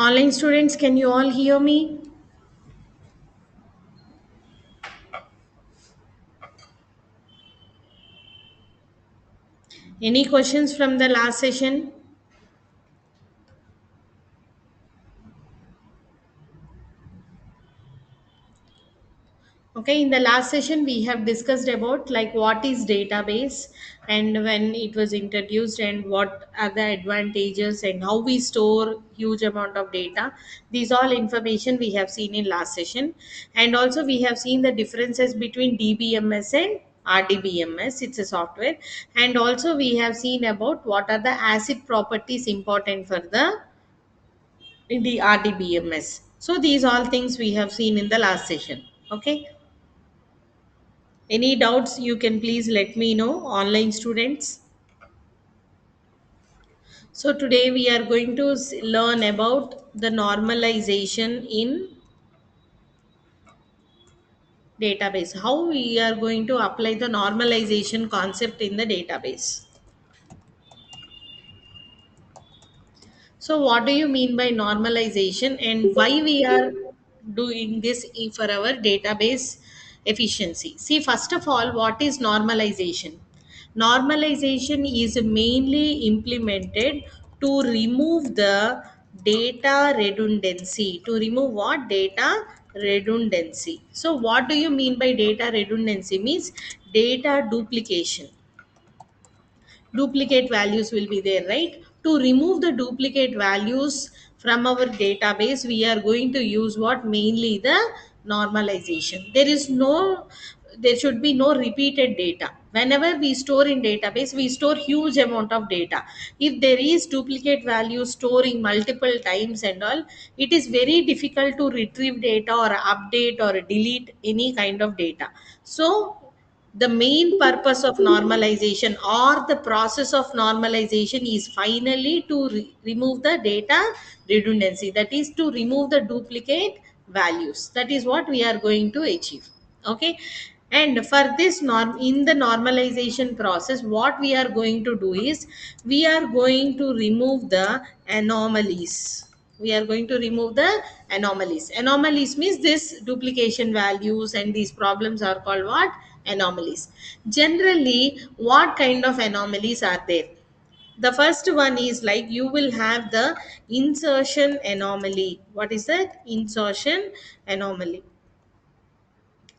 Online students, can you all hear me? Any questions from the last session? Okay, in the last session we have discussed about like what is database and when it was introduced and what are the advantages and how we store huge amount of data. These all information we have seen in last session, and also we have seen the differences between DBMS and RDBMS. It's a software, and also we have seen about what are the ACID properties important for the in the RDBMS. So these all things we have seen in the last session. Okay. Any doubts, you can please let me know, online students. So today we are going to learn about the normalization in database. How we are going to apply the normalization concept in the database. So what do you mean by normalization and why we are doing this for our database efficiency? See, first of all, what is normalization? Normalization is mainly implemented to remove the data redundancy. To remove what? Data redundancy. So what do you mean by data redundancy? Means data duplication. Duplicate values will be there, right? To remove the duplicate values from our database, we are going to use what? Mainly the normalization. There should be no repeated data. Whenever we store in database, we store huge amount of data. If there is duplicate value storing multiple times and all, it is very difficult to retrieve data or update or delete any kind of data. So the main purpose of normalization or the process of normalization is finally to remove the data redundancy, that is to remove the duplicate values. That is what we are going to achieve. Okay, and for this norm in the normalization process, what we are going to do is we are going to remove the anomalies. We are going to remove the anomalies. Anomalies means this duplication values, and these problems are called what? Anomalies. Generally, what kind of anomalies are there? The first one is like you will have the insertion anomaly. What is that? Insertion anomaly.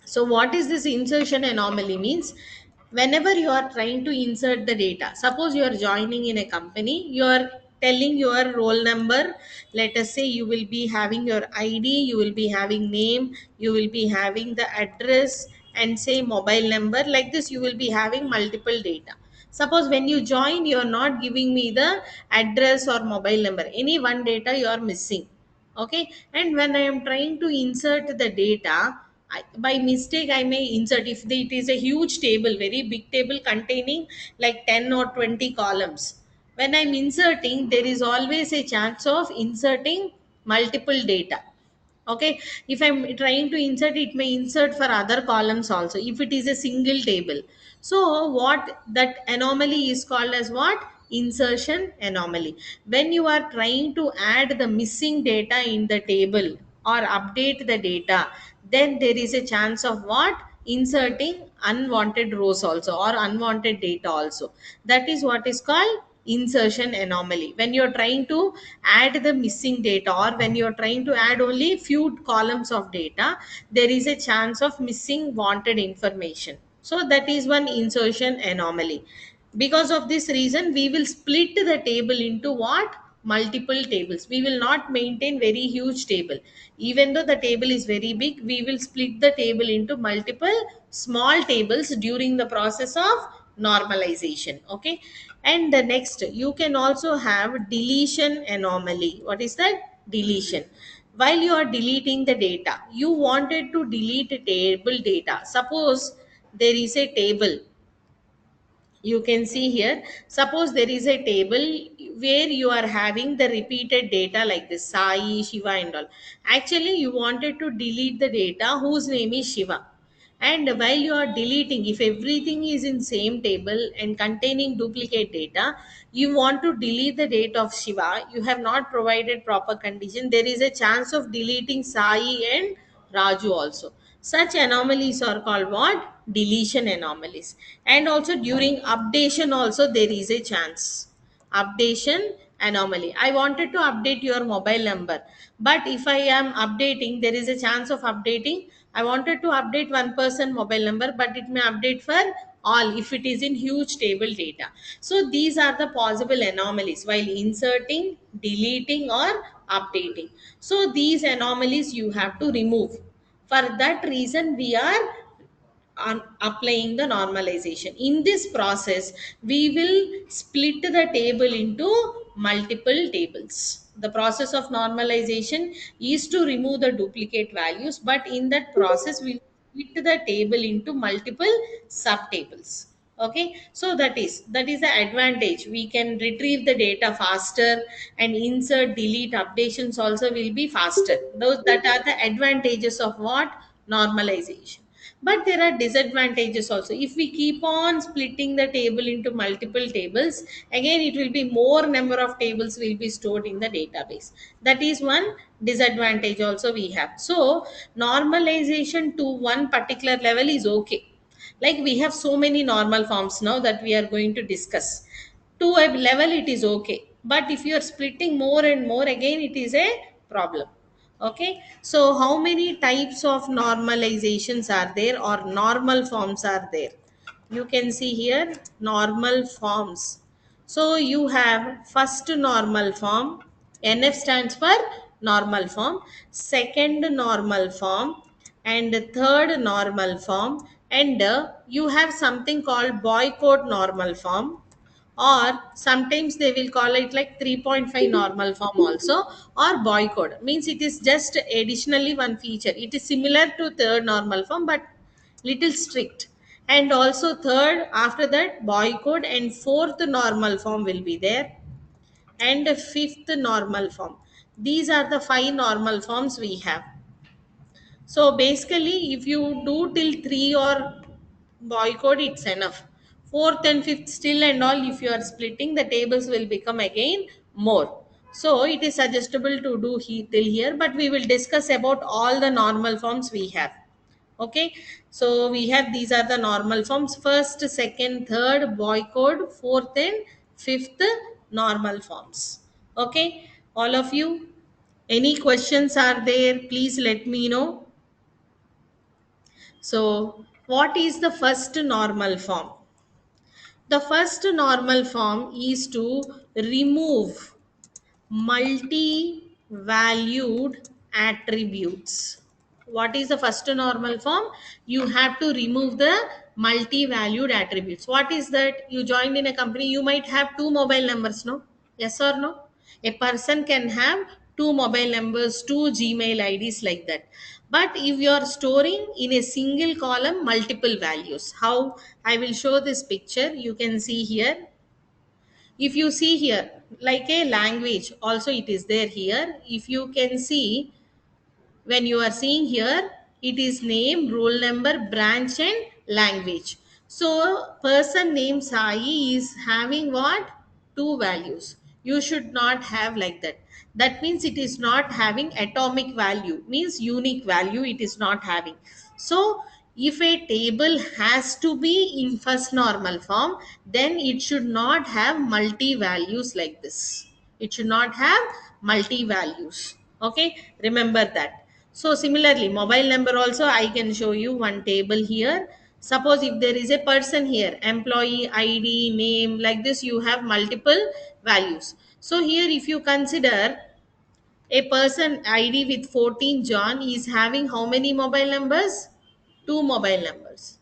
So what is this insertion anomaly means? Whenever you are trying to insert the data, suppose you are joining in a company, you are telling your roll number. Let us say you will be having your ID, you will be having name, you will be having the address, and say mobile number. Like this, you will be having multiple data. Suppose when you join, you are not giving me the address or mobile number. Any one data you are missing. Okay, and when I am trying to insert the data, by mistake I may insert, if it is a huge table, very big table containing like 10 or 20 columns, when I'm inserting, there is always a chance of inserting multiple data. Okay, if I'm trying to insert, it may insert for other columns also if it is a single table. So what that anomaly is called as what? Insertion anomaly. When you are trying to add the missing data in the table or update the data, then there is a chance of what? Inserting unwanted rows also or unwanted data also. That is what is called insertion anomaly. When you're trying to add the missing data, or when you're trying to add only few columns of data, there is a chance of missing wanted information. So that is one insertion anomaly. Because of this reason, we will split the table into what? Multiple tables. We will not maintain very huge table. Even though the table is very big, we will split the table into multiple small tables during the process of normalization. Okay, and the next, you can also have deletion anomaly. What is that? Deletion. While you are deleting the data, you wanted to delete a table data. Suppose there is a table, you can see here. Suppose there is a table where you are having the repeated data like this, Sai, Shiva and all. Actually, you wanted to delete the data whose name is Shiva. And while you are deleting, if everything is in same table and containing duplicate data, you want to delete the date of Shiva, you have not provided proper condition, there is a chance of deleting Sai and Raju also. Such anomalies are called what? Deletion anomalies. And also during updation also there is a chance. Updation anomaly, I wanted to update your mobile number, but if I am updating, there is a chance of updating. I wanted to update one person mobile number, but it may update for all if it is in huge table data. So these are the possible anomalies while inserting, deleting, or updating. So these anomalies you have to remove. For that reason we are on applying the normalization. In this process, we will split the table into multiple tables. The process of normalization is to remove the duplicate values, but in that process, we split the table into multiple subtables. Okay, so that is the advantage. We can retrieve the data faster, and insert, delete, updations also will be faster. Those that are the advantages of what? Normalization. But there are disadvantages also. If we keep on splitting the table into multiple tables, again it will be more number of tables will be stored in the database. That is one disadvantage also we have. So normalization to one particular level is okay. Like we have so many normal forms now that we are going to discuss. To a level it is okay, but if you are splitting more and more, again it is a problem. Okay, so how many types of normalizations are there, or normal forms are there? You can see here normal forms. So you have first normal form, NF stands for normal form, second normal form, and third normal form, and you have something called boycott normal form, or sometimes they will call it like 3.5 normal form also, or boycott means it is just additionally one feature. It is similar to third normal form but little strict. And also third, after that boycott, and fourth normal form will be there, and fifth normal form. These are the five normal forms we have. So basically, if you do till three or boycott, it's enough. Fourth and fifth still and all, if you are splitting, the tables will become again more. So it is suggestible to do till here, but we will discuss about all the normal forms we have. Okay, so we have these are the normal forms: first, second, third, boycott, fourth, and fifth normal forms. Okay, all of you, any questions are there? Please let me know. So, what is the first normal form? The first normal form is to remove multi-valued attributes. What is the first normal form? You have to remove the multi-valued attributes. What is that? You joined in a company, you might have two mobile numbers, no? Yes or no? A person can have two mobile numbers, two Gmail IDs, like that. But if you are storing in a single column multiple values, how? I will show this picture. You can see here. If you see here, like a language also it is there here. If you can see, when you are seeing here, it is name, roll number, branch, and language. So person name Sai is having what? Two values. You should not have like that. That means it is not having atomic value, means unique value it is not having. So if a table has to be in first normal form, then it should not have multi values like this. It should not have multi values. Okay, remember that. So similarly, mobile number also I can show you one table here. Suppose if there is a person here, employee ID, name, like this, you have multiple values. So here if you consider a person ID with 14 John is having how many mobile numbers? Two mobile numbers.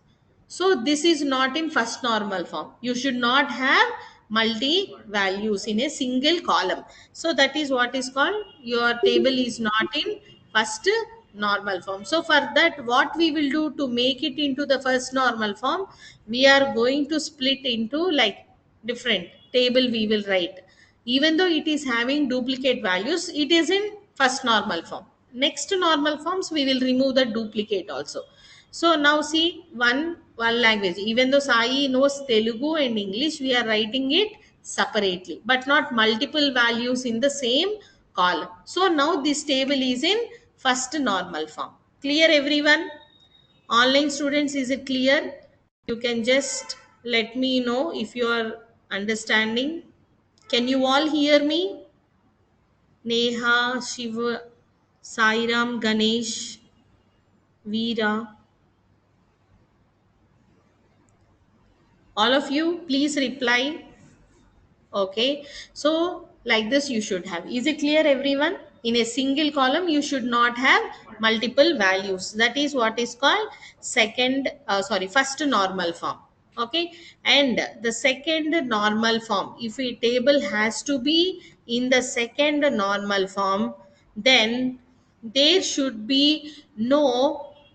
So this is not in first normal form. You should not have multi values in a single column. So that is what is called your table is not in first normal form. So for that, what we will do to make it into the first normal form, we are going to split into like different table we will write. Even though it is having duplicate values, it is in first normal form. Next normal forms, we will remove the duplicate also. So now see one language. Even though Sai knows Telugu and English, we are writing it separately, but not multiple values in the same column. So now this table is in first normal form. Clear everyone? Online students, is it clear? You can just let me know if you are understanding. Can you all hear me? Neha, Shiva, Sairam, Ganesh, Veera, all of you, please reply. Okay, so like this you should have. Is it clear, everyone? In a single column, you should not have multiple values. That is what is called first normal form. Okay, and the second normal form, if a table has to be in the second normal form, then there should be no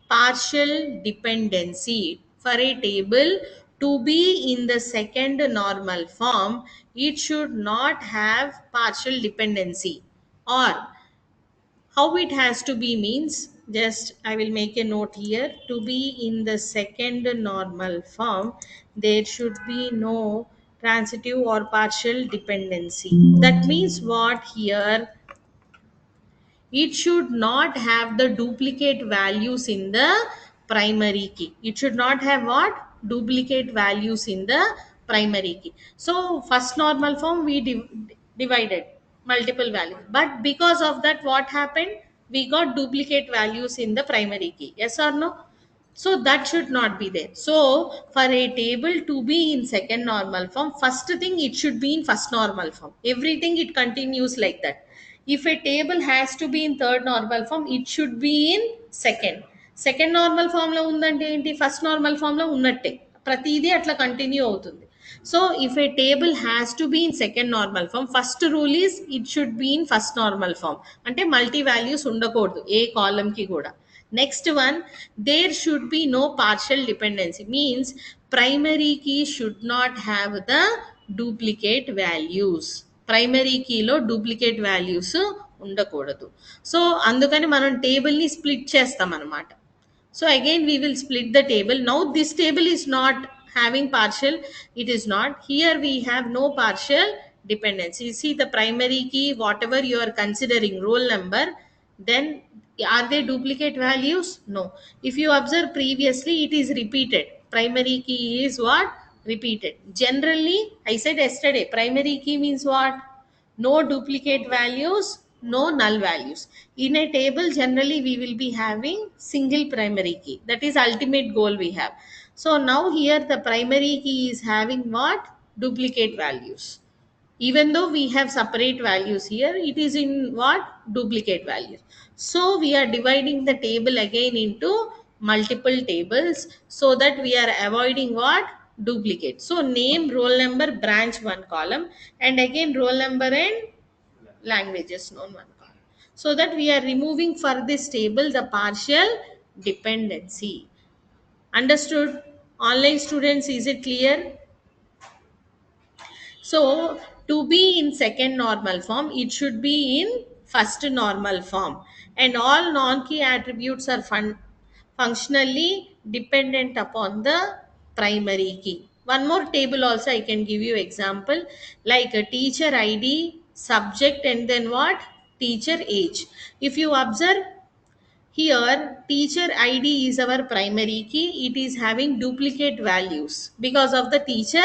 partial dependency. For a table to be in the second normal form, it should not have partial dependency. Or how it has to be means, just I will make a note here. To be in the second normal form, there should be no transitive or partial dependency. That means what here? It should not have the duplicate values in the primary key. It should not have what? Duplicate values in the primary key. So first normal form we divided multiple values, but because of that what happened? We got duplicate values in the primary key. Yes or no? So that should not be there. So for a table to be in second normal form, first thing it should be in first normal form. Everything it continues like that. If a table has to be in third normal form, it should be in second. Second normal form లో ఉందంటే ఏంటి? First normal form లో ఉన్నట్టే. ప్రతిదీ అట్లా continue అవుతుంది. So if a table has to be in second normal form, first rule is it should be in first normal form. అంటే multi values ఉండకూడదు ఏ కాలమ్ కి కూడా. Next one, there should be no partial dependency. Means primary key should not have the duplicate values. Primary కీలో duplicate values ఉండకూడదు. So అందుకని మనం టేబుల్ని split చేస్తాం అనమాట. So again we will split the table. Now this table is not having partial, it is not. Here we have no partial dependency. See the primary key, whatever you are considering roll number, then are they duplicate values? No. If you observe previously, it is repeated. Primary key is what? Repeated. Generally, I said yesterday, primary key means what? No duplicate values, no null values. In a table generally we will be having single primary key. That is ultimate goal we have. So now here the primary key is having what? Duplicate values. Even though we have separate values here, it is in what? Duplicate values. So we are dividing the table again into multiple tables so that we are avoiding what? Duplicate. So name, roll number, branch one column, and again roll number and languages known one column, so that we are removing for this table the partial dependency. Understood? Online students, is it clear? So, to be in second normal form, it should be in first normal form. And all non-key attributes are functionally dependent upon the primary key. One more table also I can give you example, like a teacher ID, subject, and then what? Teacher age. If you observe, here, teacher ID is our primary key. It is having duplicate values because of the teacher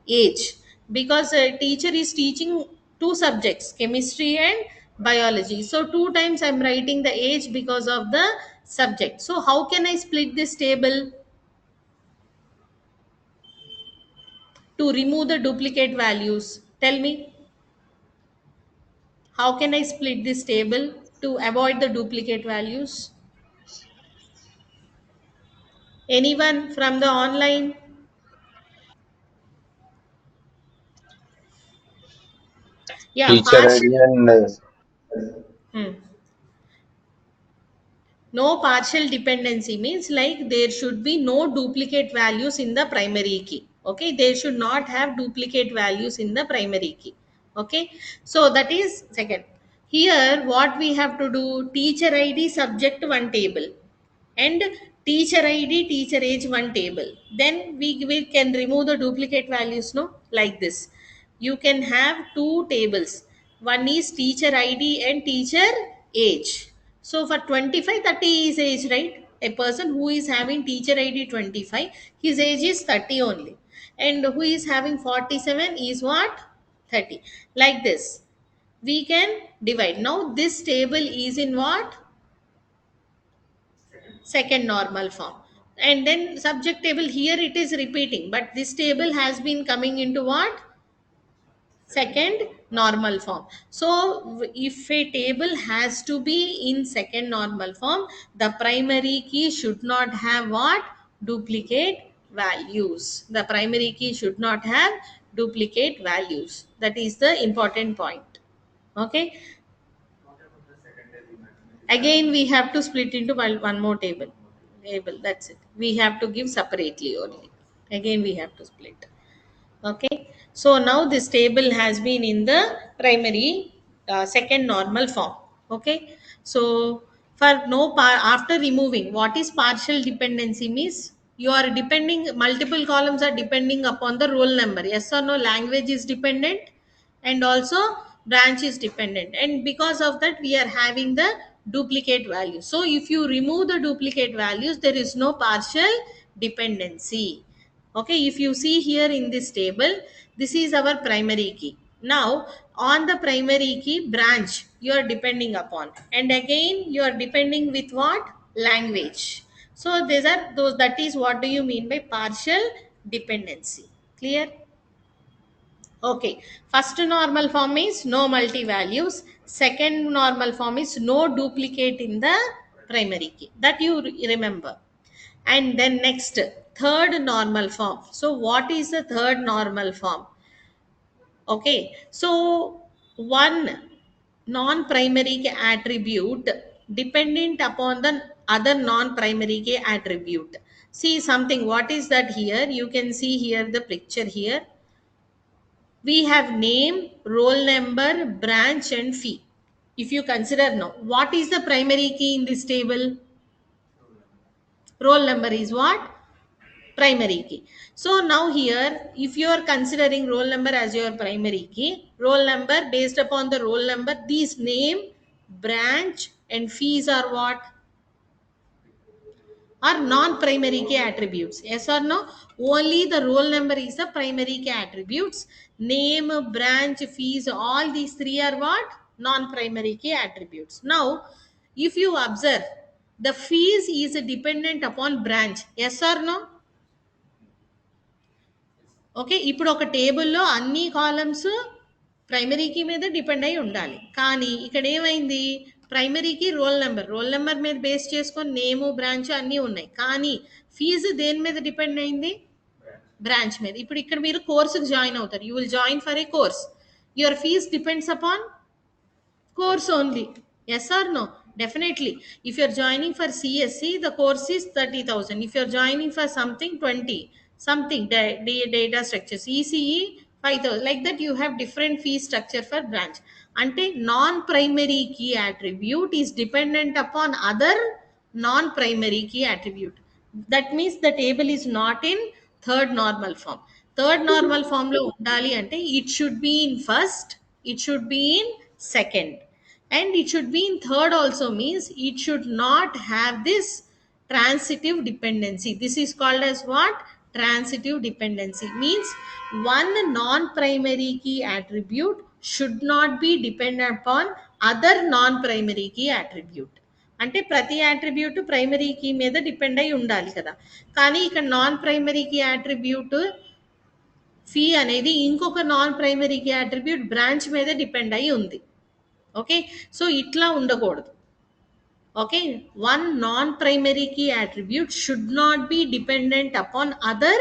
age. Because a teacher is teaching two subjects, chemistry and biology. So, two times I am writing the age because of the subject. So, how can I split this table to remove the duplicate values? Tell me, how can I split this table to avoid the duplicate values? Anyone from the online? Yeah, Teacher partial. ID and Hmm. No partial dependency means like there should be no duplicate values in the primary key. Okay, they should not have duplicate values in the primary key. Okay, so that is second. Here, what we have to do, teacher ID subject one table and teacher id, teacher age, one table. Then we can remove the duplicate values, no, like this. You can have two tables. One is teacher id and teacher age. So for 25, 30 is age, right? A person who is having teacher id 25, his age is 30 only. And who is having 47 is what? 30. Like this. We can divide. Now this table is in what? Second normal form. And then subject table, here it is repeating, but this table has been coming into what? Second normal form. So if a table has to be in second normal form, the primary key should not have what? Duplicate values. The primary key should not have duplicate values. That is the important point. Okay. Again we have to split into one more table. That's it. We have to give separately only. Again we have to split. Okay. So now this table has been in the primary second normal form. Okay. So for no after removing, what is partial dependency means? You are depending, multiple columns are depending upon the roll number, yes or no? Language is dependent, and also branch is dependent, and because of that we are having the duplicate value. So if you remove the duplicate values, there is no partial dependency. Okay, if you see here in this table, this is our primary key. Now on the primary key, branch you are depending upon, and again you are depending with what? Language. So these are those, that is what do you mean by partial dependency. Clear? Okay, first normal form is no multi values. Second normal form is no duplicate in the primary key. That you remember. And then next, third normal form. So what is the third normal form? Okay, so one non-primary key attribute dependent upon the other non-primary key attribute. See something. What is that here? You can see here the picture here. We have name, roll number, branch, and fee. If you consider now, what is the primary key in this table? Roll number is what? Primary key. So now here, if you are considering roll number as your primary key, roll number, based upon the roll number, these name, branch, and fees are what? Are non-primary key attributes. Yes or no? Only the roll number is the primary key attributes. Name, branch, fees, all these three are what? Non-primary key attributes. Now if you observe, the fees is dependent upon branch. Yes or no? Okay. ఇప్పుడు ఒక టేబుల్‌లో అన్ని columns ప్రైమరీకి మీద depend అయ్యి ఉండాలి. కానీ ఇక్కడ ఏమైంది? ప్రైమరీకి రోల్ నంబర్ మీద బేస్ చేసుకొని నేము, బ్రాంచ్ అన్నీ ఉన్నాయి. కానీ ఫీజు దేని మీద డిపెండ్ అయింది? బ్రాంచ్ మీద. ఇప్పుడు ఇక్కడ మీరు కోర్స్‌కి జాయిన్ అవుతారు. You will join for a course. Your fees depends upon course only. Yes or no? Definitely. If you're joining for CSC, the course is 30,000. If you're joining for something, 20, something data structures, ECE 5,000. Like that you have different fee structure for branch. Ante non-primary key attribute is dependent upon other non-primary key attribute. That means the table is not in third normal form. Third normal form lo undali ante it should be in first, it should be in second, and it should be in third also, means it should not have this transitive dependency. This is called as what? Transitive dependency. Means one non-primary key attribute should not be dependent upon other non-primary key attribute. అంటే ప్రతి attribute primary key మీద depend అయి ఉండాలి కదా. కానీ ఇక్కడ non primary key attribute ఫీ అనేది ఇంకొక non primary key attribute branch మీద డిపెండ్ అయి ఉంది. ఓకే. సో ఇట్లా ఉండకూడదు. Okay, one non-primary key attribute should not be dependent upon other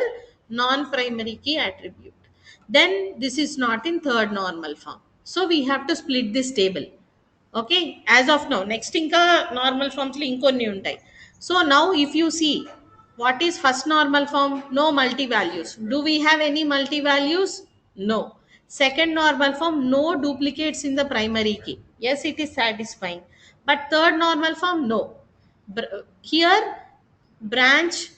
non-primary key attribute. Then this is not in third normal form. So we have to split this table. Okay, as of now, next inka normal forms lo inkonni untai. So now if you see, what is first normal form? No multi values. Do we have any multi values? No. Second normal form, no duplicates in the primary key. Yes, it is satisfying. But third normal form, no. Here branch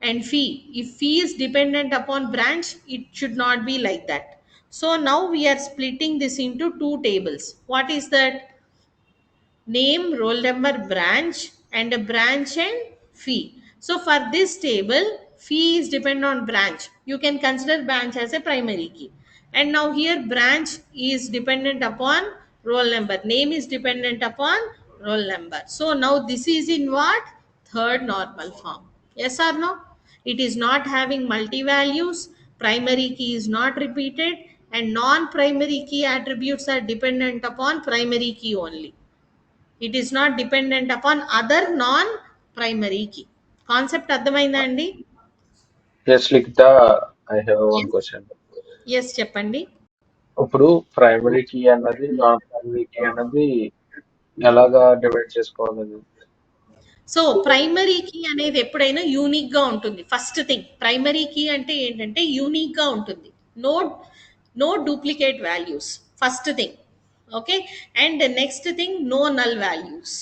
and fee. If fee is dependent upon branch, it should not be like that. So now we are splitting this into two tables. What is that? Name, roll number, branch, and a branch and fee. So for this table, fee is dependent on branch. You can consider branch as a primary key. And now here branch is dependent upon roll number. Name is dependent upon roll number. So now this is in what? Third normal form. Yes or no? It is not having multi values. Primary key is not repeated, and non-primary key attributes are dependent upon primary key only. It is not dependent upon other non-primary key. Concept అర్థమైందా అండి? Yes, Likita, I have one Yes. question. Yes, చెప్పండి. ఇప్పుడు primary key అన్నది non primary key అన్నది ఎలాగా divide చేసుకోవాలి? So primary key అనేది ఎప్పుడైనా యూనిక్ గా ఉంటుంది. ఫస్ట్ థింగ్, ప్రైమరీ కీ అంటే ఏంటంటే యూనిక్ గా ఉంటుంది. No no duplicate values. First thing. Okay. And next thing, no null values.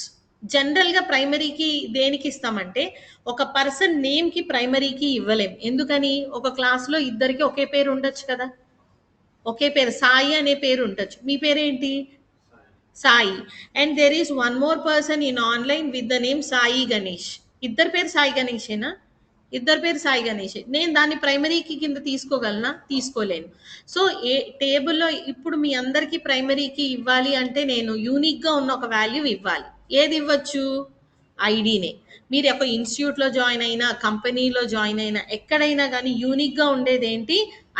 General గా ప్రైమరీకి దేనికి ఇస్తామంటే, ఒక పర్సన్ నేమ్ కి ప్రైమరీకి ఇవ్వలేం. ఎందుకని? ఒక క్లాస్ లో ఇద్దరికి ఒకే పేరు ఉండొచ్చు కదా. ఒకే పేరు, సాయి అనే పేరు ఉండొచ్చు. మీ పేరేంటి? Sai. And there is one more person in online with the name Sai Ganesh. ఇద్దరు పేరు సాయి గణేషేనా? ఇద్దరు పేరు సాయి గణేష్. నేను దాన్ని ప్రైమరీకి కింద తీసుకోగలనా? తీసుకోలేను. సో ఏ టేబుల్లో ఇప్పుడు మీ అందరికీ ప్రైమరీకి ఇవ్వాలి అంటే నేను యూనిక్గా ఉన్న ఒక వాల్యూ ఇవ్వాలి. ఏది ఇవ్వచ్చు? ఐడినే. మీరు ఒక ఇన్స్టిట్యూట్లో జాయిన్ అయినా, కంపెనీలో జాయిన్ అయినా, ఎక్కడైనా కానీ యూనిక్గా ఉండేది ఏంటి?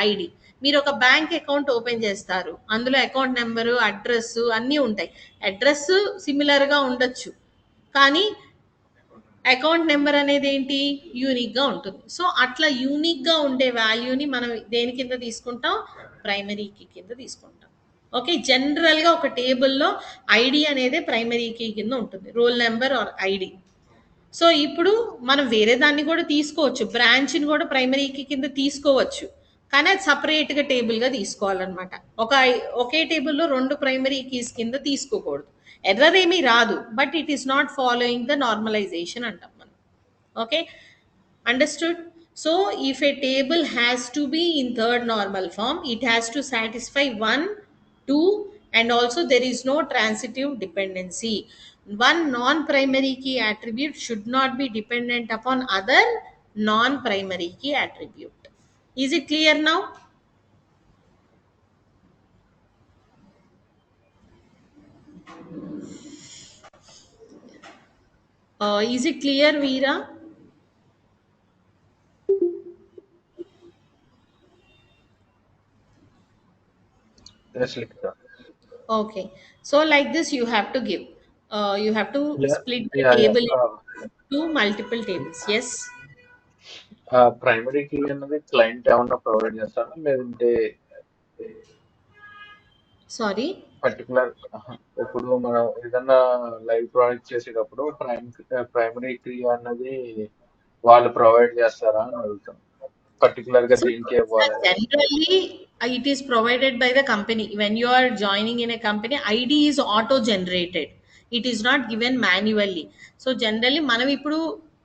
ఐడి. మీరు ఒక బ్యాంక్ అకౌంట్ ఓపెన్ చేస్తారు, అందులో అకౌంట్ నెంబరు, అడ్రస్ అన్నీ ఉంటాయి. అడ్రస్ సిమిలర్గా ఉండొచ్చు, కానీ అకౌంట్ నెంబర్ అనేది ఏంటి? యూనిక్గా ఉంటుంది. సో అట్లా యూనిక్గా ఉండే వాల్యూని మనం దేని కింద తీసుకుంటాం? ప్రైమరీ కీ కింద తీసుకుంటాం. ఓకే. జనరల్గా ఒక టేబుల్లో ఐడి అనేది ప్రైమరీ కీ కింద ఉంటుంది, roll number or ID. So ఇప్పుడు మనం వేరే దాన్ని కూడా తీసుకోవచ్చు, బ్రాంచ్ని కూడా ప్రైమరీకి కింద తీసుకోవచ్చు, కానీ అది సపరేట్గా టేబుల్గా తీసుకోవాలన్నమాట. ఒకే టేబుల్లో రెండు ప్రైమరీ కీస్ కింద తీసుకోకూడదు. ఎర్రర్ ఏమీ రాదు, but it is not following the normalization అంటాం మనం. Okay. Understood? So if a table has to be in third normal form, it has to satisfy 1, 2, and also there is no transitive dependency. One non-primary key attribute should not be dependent upon other non-primary key attribute. Is it clear now? Is it clear, Veera? Yes, Likita. Okay. So like this you have to give. You have to Yeah, split the yeah, yeah. table into multiple tables. Yes. Primary key అన్నది client ఏమన్నా provide చేస్తారా, లేదంటే Sorry. Particular ఇప్పుడు మనం ఏదన్నా live project చేసేటప్పుడు primary key అన్నది వాళ్ళు ప్రొవైడ్ చేస్తారా అని అడుగుతాం. పర్టికులర్ గా So, దీనికి sir, ఇవ్వాలని. generally, it is provided by the company. When you are joining in a company, ID is auto generated. It is not given manually. So, generally, మనం ఇప్పుడు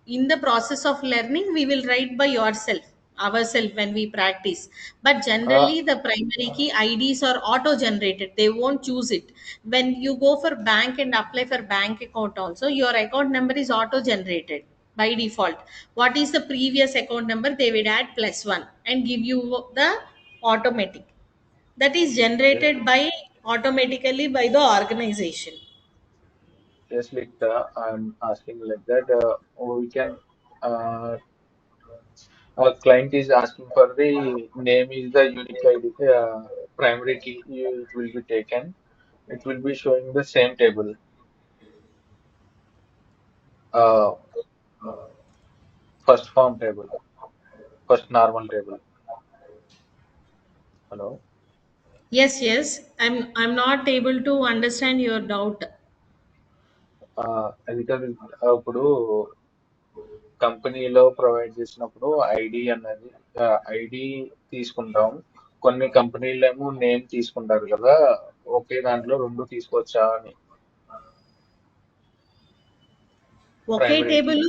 in the process of learning, we will write by ourselves when we practice. But ఆ, generally, the primary key IDs are auto generated. They won't choose it. When you go for bank and apply for bank account also, your account number is auto generated by default. What is the previous account number? They will add +1 and give you the automatic. That is generated by automatically by the organization. yes, like I'm asking like that. We can. Uh, our client is asking for the name is the unique ID, primary key. It will be taken. It will be showing the same table. Uh, first form table, first normal table. Hello. Yes, yes. I'm not able to understand your doubt. అది కాదు, ఇప్పుడు కంపెనీలో provide చేసినప్పుడు ID అన్నది ID తీసుకుంటాం. కొన్ని కంపెనీలు ఏమో నేమ్ తీసుకుంటారు కదా, ఒకే దాంట్లో రెండు తీసుకోవచ్చా అని. ఒకే ప్రైమరీ కీ. టేబుల్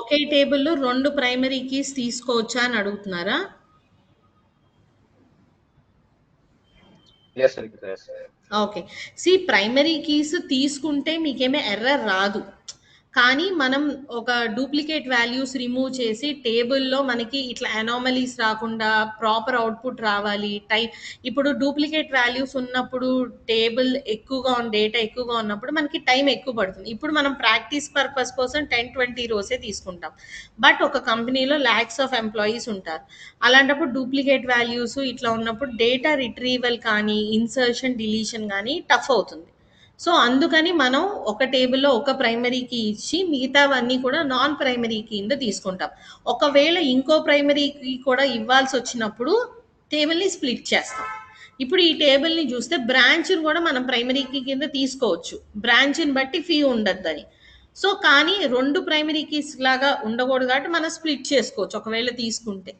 ఒకే టేబుల్ 2 ప్రైమరీ కీస్ తీసుకోవచ్చా అని అడుగుతున్నారా? Yes Rikitha, yes. Okay. Primary keys తీసుకుంటే మీకేమీ ఎర్రర్ రాదు. కానీ మనం ఒక డూప్లికేట్ వాల్యూస్ రిమూవ్ చేసి టేబుల్‌లో మనకి ఇట్లా అనామలీస్ రాకుండా ప్రాపర్ అవుట్‌పుట్ రావాలి. ఇప్పుడు డూప్లికేట్ వాల్యూస్ ఉన్నప్పుడు టేబుల్ ఎక్కువగా డేటా ఎక్కువగా ఉన్నప్పుడు మనకి టైం ఎక్కువ పడుతుంది. ఇప్పుడు మనం ప్రాక్టీస్ పర్పస్ కోసం 10, 20 రోసే తీసుకుంటాం. బట్ ఒక కంపెనీలో లాక్స్ ఆఫ్ ఎంప్లాయీస్ ఉంటారు. అలాంటప్పుడు డూప్లికేట్ వాల్యూస్ ఇట్లా ఉన్నప్పుడు డేటా రిట్రీవల్ కానీ, ఇన్సర్షన్, డిలీషన్ కానీ టఫ్ అవుతుంది. సో అందుకని మనం ఒక టేబుల్లో ఒక ప్రైమరీ కీ ఇచ్చి మిగతావన్నీ కూడా నాన్ ప్రైమరీ కీ కింద తీసుకుంటాం. ఒకవేళ ఇంకో ప్రైమరీ కీ కూడా ఇవ్వాల్సి వచ్చినప్పుడు టేబుల్ని స్ప్లిట్ చేస్తాం. ఇప్పుడు ఈ టేబుల్ని చూస్తే బ్రాంచ్ని కూడా మనం ప్రైమరీ కీ కింద తీసుకోవచ్చు, బ్రాంచ్ని బట్టి ఫీ ఉండద్దని. సో కానీ 2 ప్రైమరీ కీస్ లాగా ఉండకూడదు కాబట్టి మనం స్ప్లిట్ చేసుకోవచ్చు ఒకవేళ తీసుకుంటే.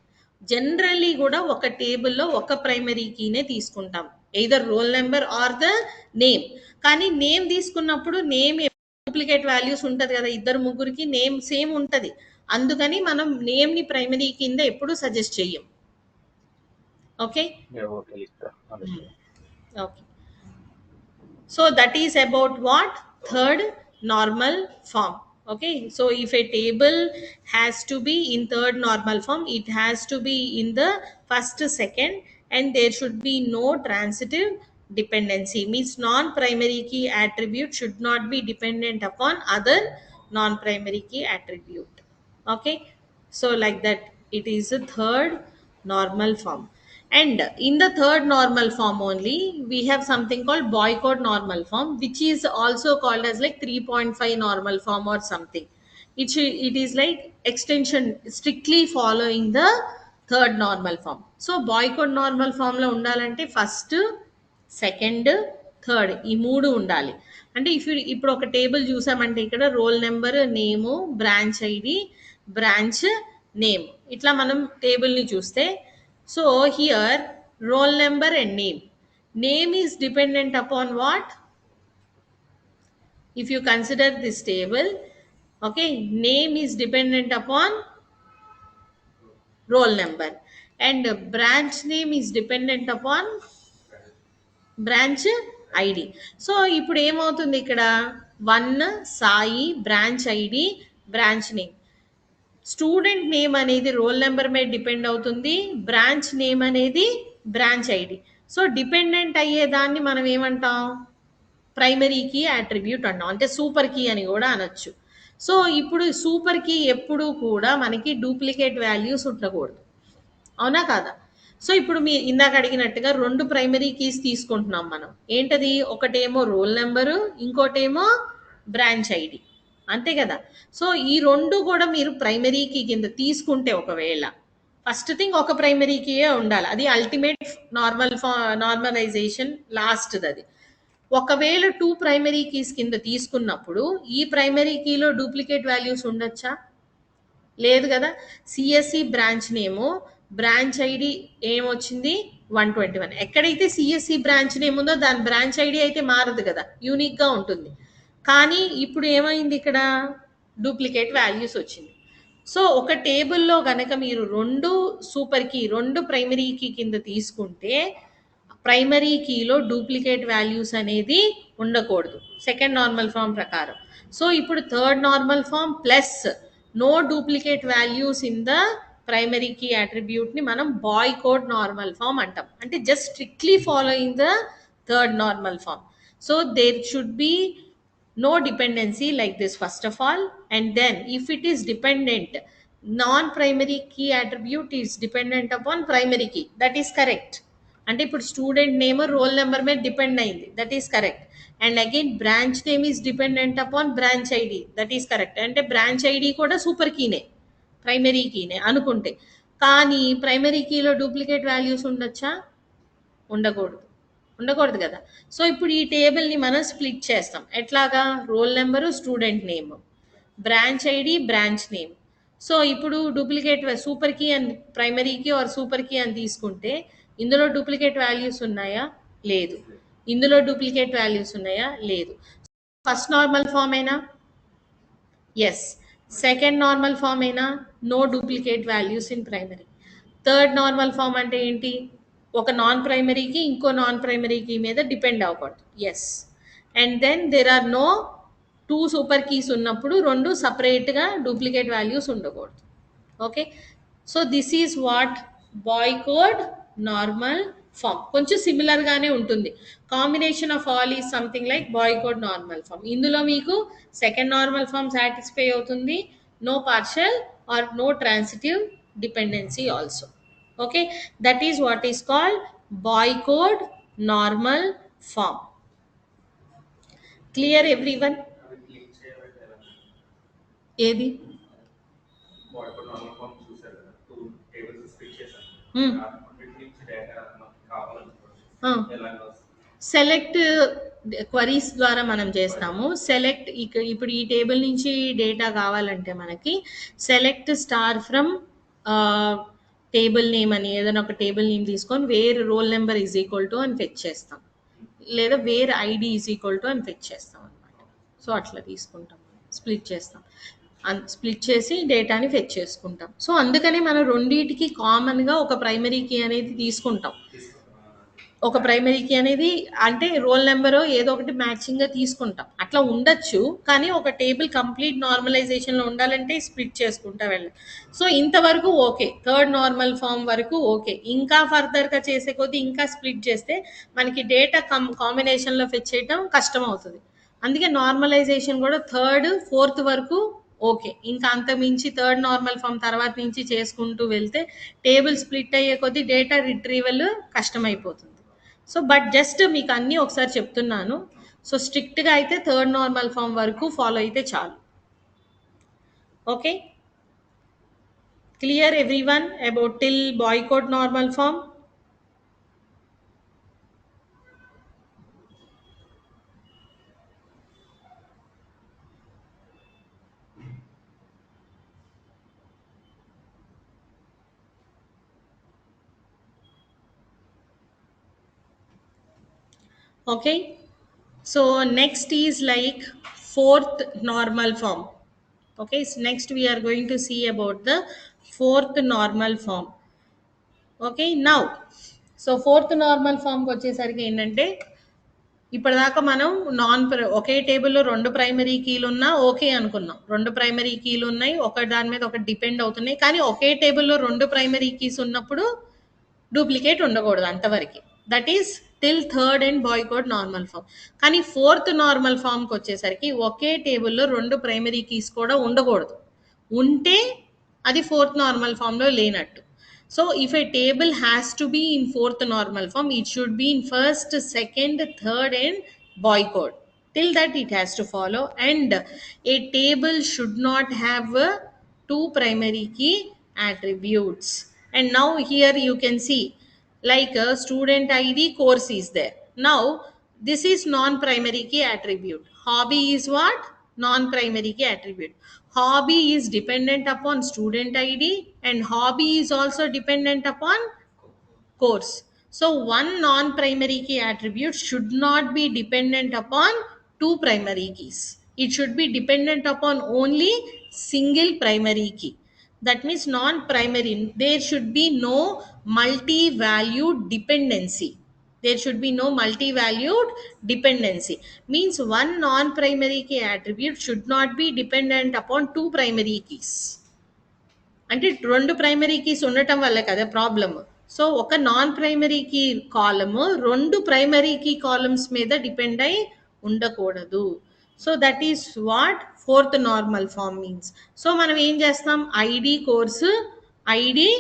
జనరల్లీ కూడా ఒక టేబుల్లో ఒక ప్రైమరీ కీనే తీసుకుంటాం, either roll number or the name. కానీ నేమ్ తీసుకున్నప్పుడు నేమ్ డూప్లికేట్ వాల్యూస్ ఉంటుంది కదా, ఇద్దరు ముగ్గురికి నేమ్ సేమ్ ఉంటుంది. అందుకని మనం నేమ్ని ప్రైమరీ కింద ఎప్పుడు సజెస్ట్ చెయ్యం. Okay. Okay Likhita, understand. Okay. So that is about what? Third normal form. Okay, so if a table has to be in third normal form, it has to be in the first, second, and there should be no transitive dependency. Means non-primary key attribute should not be dependent upon other non-primary key attribute. Okay, so like that it is a third normal form. And in the third normal form only we have something called boycott normal form, which is also called as like 3.5 normal form or something. It is like extension strictly following the third normal form. So boycott normal form లో ఉండాలంటే first, second, third ఈ మూడు ఉండాలి. అంటే ఇప్పుడు ఒక table చూసామంటే ఇక్కడ రోల్ నెంబర్, నేము, బ్రాంచ్ ఐడి, బ్రాంచ్ నేమ్, ఇట్లా మనం టేబుల్ని చూస్తే, so here roll number and name. Name is dependent upon what? If you consider this table, okay, name is dependent upon roll number, and branch name is dependent upon branch ID. So ఇప్పుడు ఏమవుతుంది ఇక్కడ, 1 Sai, branch ID, branch name. Student name అనేది roll number మీద depend అవుతుంది, branch name అనేది branch ID. So dependent అయ్యేదాన్ని మనం ఏమంటాం, ప్రైమరీ కీ అట్రిబ్యూట్ అంటాం, అంటే సూపర్ కీ అని కూడా అనొచ్చు. సో ఇప్పుడు సూపర్ కీ ఎప్పుడు కూడా మనకి డూప్లికేట్ వాల్యూస్ ఉండకూడదు, అవునా కాదా? సో ఇప్పుడు మీ ఇందాక అడిగినట్టుగా 2 ప్రైమరీ కీస్ తీసుకుంటున్నాం మనం. ఏంటది, ఒకటేమో రోల్ నెంబరు, ఇంకోటేమో బ్రాంచ్ ఐడి, అంతే కదా. సో ఈ 2 కూడా మీరు ప్రైమరీ కీ కింద తీసుకుంటే ఒకవేళ ఫస్ట్ థింగ్ ఒక ప్రైమరీ కీయే ఉండాలి, అది అల్టిమేట్ నార్మలైజేషన్ లాస్ట్ అది. ఒకవేళ 2 ప్రైమరీ కీస్ కింద తీసుకున్నప్పుడు ఈ ప్రైమరీ కీలో డూప్లికేట్ వాల్యూస్ ఉండొచ్చా? లేదు కదా. CSC branch name, branch ID ఏమొచ్చింది 121. ఎక్కడైతే సిఎస్సి బ్రాంచ్ నేమ్ ఉందో దాని బ్రాంచ్ ఐడి అయితే మారదు కదా, యూనిక్గా ఉంటుంది. కానీ ఇప్పుడు ఏమైంది, ఇక్కడ డూప్లికేట్ వాల్యూస్ వచ్చింది. సో ఒక టేబుల్లో కనుక మీరు 2 సూపర్ కీ, 2 ప్రైమరీ కీ కింద తీసుకుంటే ప్రైమరీ కీలో డూప్లికేట్ వాల్యూస్ అనేది ఉండకూడదు సెకండ్ నార్మల్ ఫామ్ ప్రకారం. సో ఇప్పుడు third normal form plus no duplicate values in the primary key అట్రిబ్యూట్ని మనం బాయ్కోట్ నార్మల్ ఫామ్ అంటాం, అంటే just strictly following the third normal form. So there should be no dependency like this first of all, and then if it is dependent, non-primary key attribute is dependent upon primary key, that is correct. అంటే ఇప్పుడు student name roll number మీద depend అయింది, that is correct. And again branch name is dependent upon branch ID, that is correct. అంటే branch ID కూడా super కీనే, primary కీనే అనుకుంటే. కానీ primary కీలో duplicate values ఉండొచ్చా? ఉండకూడదు, ఉండకూడదు కదా. సో ఇప్పుడు ఈ టేబుల్ని మనం స్ప్లిట్ చేస్తాం, ఎట్లాగా, roll number, student name, branch ID, branch name. So ఇప్పుడు డూప్లికేట్ సూపర్ కీ అని primary key or super key అని తీసుకుంటే ఇందులో డూప్లికేట్ వాల్యూస్ ఉన్నాయా? లేదు. ఇందులో డూప్లికేట్ వాల్యూస్ ఉన్నాయా? లేదు. ఫస్ట్ నార్మల్ ఫామ్ అయినా ఎస్. సెకండ్ నార్మల్ ఫామ్ అయినా no duplicate values in primary. Third normal form అంటే ఏంటి? ఒక నాన్ ప్రైమరీకి ఇంకో నాన్ ప్రైమరీకి మీద డిపెండ్ అవ్వకూడదు. Yes. And then there are no two super keys ఉన్నప్పుడు రెండు సపరేట్గా డూప్లికేట్ వాల్యూస్ ఉండకూడదు. Okay. So this is what Boyce Codd normal form. కొంచెం సిమిలర్గానే ఉంటుంది. Combination of all is something like Boyce Codd normal form. ఇందులో మీకు సెకండ్ నార్మల్ ఫామ్ సాటిస్ఫై అవుతుంది, no partial or no transitive dependency also. Okay, that is what is called Boyce Codd normal form. Clear everyone? ఏది? Select queries ద్వారా మనం చేస్తాము. Select ఇప్పుడు ఈ table నుంచి డేటా కావాలంటే మనకి select star from table name అని ఏదైనా ఒక టేబుల్ నేమ్ తీసుకొని where roll number is equal to అని ఫెచ్ చేస్తాం, లేదా where ID is equal to అని ఫెచ్ చేస్తాం అనమాట. సో అట్లా తీసుకుంటాం, స్ప్లిట్ చేస్తాం, స్ప్లిట్ చేసి డేటాని ఫెచ్ చేసుకుంటాం. సో అందుకనే మనం రెండింటికి కామన్గా ఒక ప్రైమరీ కీ అనేది తీసుకుంటాం. ఒక ప్రైమరీ కీ అనేది అంటే రోల్ నెంబర్ ఏదో ఒకటి మ్యాచింగ్గా తీసుకుంటాం. అట్లా ఉండొచ్చు, కానీ ఒక టేబుల్ కంప్లీట్ నార్మలైజేషన్లో ఉండాలంటే స్ప్లిట్ చేసుకుంటా వెళ్ళాలి. సో ఇంతవరకు ఓకే, థర్డ్ నార్మల్ ఫామ్ వరకు ఓకే. ఇంకా ఫర్దర్గా చేసే కొద్దీ ఇంకా స్ప్లిట్ చేస్తే మనకి డేటా కాంబినేషన్లో ఫెచ్ చేయడం కష్టం అవుతుంది. అందుకే నార్మలైజేషన్ కూడా థర్డ్ ఫోర్త్ వరకు ఓకే. ఇంకా అంతమించి థర్డ్ నార్మల్ ఫామ్ తర్వాత నుంచి చేసుకుంటూ వెళ్తే టేబుల్ స్ప్లిట్ అయ్యే కొద్దీ డేటా రిట్రీవల్ కష్టమైపోతుంది. సో బట్ జస్ట్ మీకు అన్నీ ఒకసారి చెప్తున్నాను. సో స్ట్రిక్ట్గా అయితే థర్డ్ నార్మల్ ఫామ్ వరకు ఫాలో అయితే చాలు. Okay, clear everyone about till Boyce Codd normal form? Okay, so next is like fourth normal form. Okay, so next we are going to see about the fourth normal form. Okay, now so fourth normal form కి వచ్చేసరికి ఏంటంటే ఇప్పటిదాకా మనం ఒకే టేబుల్లో రెండు primary కీలు ఉన్నా okay అనుకున్నాం. రెండు ప్రైమరీ కీలు ఉన్నాయి, ఒక దాని మీద ఒకటి డిపెండ్ అవుతున్నాయి, కానీ ఒకే టేబుల్లో రెండు ప్రైమరీ కీస్ ఉన్నప్పుడు డూప్లికేట్ ఉండకూడదు అంతవరకు. That is till third and Boyce Codd normal form. కానీ ఫోర్త్ నార్మల్ ఫామ్కి వచ్చేసరికి ఒకే టేబుల్లో రెండు ప్రైమరీ కీస్ కూడా ఉండకూడదు. ఉంటే అది ఫోర్త్ నార్మల్ ఫామ్లో లేనట్టు. So if a table has to be in fourth normal form, it should be in first, second, third and boy code. Till that it has to follow, and a table should not have two primary key attributes. And now here you can see like a student id, course is there. Now this is non-primary key attribute. Hobby is what? Non-primary key attribute. Hobby is dependent upon student id and hobby is also dependent upon course. So one non-primary key attribute should not be dependent upon two primary keys. It should be dependent upon only single primary key. That means non-primary, there should be no multi-valued dependency. There should be no multi-valued dependency. Means one non-primary key attribute should not be dependent upon two primary keys. అంటే రెండు primary keys ఉండటం వల్ల కదా problem. So ఒక non primary key column రెండు primary key columns మీద depend అయి ఉండకూడదు. So that is what fourth normal form means. So మనం ఏం చేస్తాం, ఐడి కోర్సు, ఐడి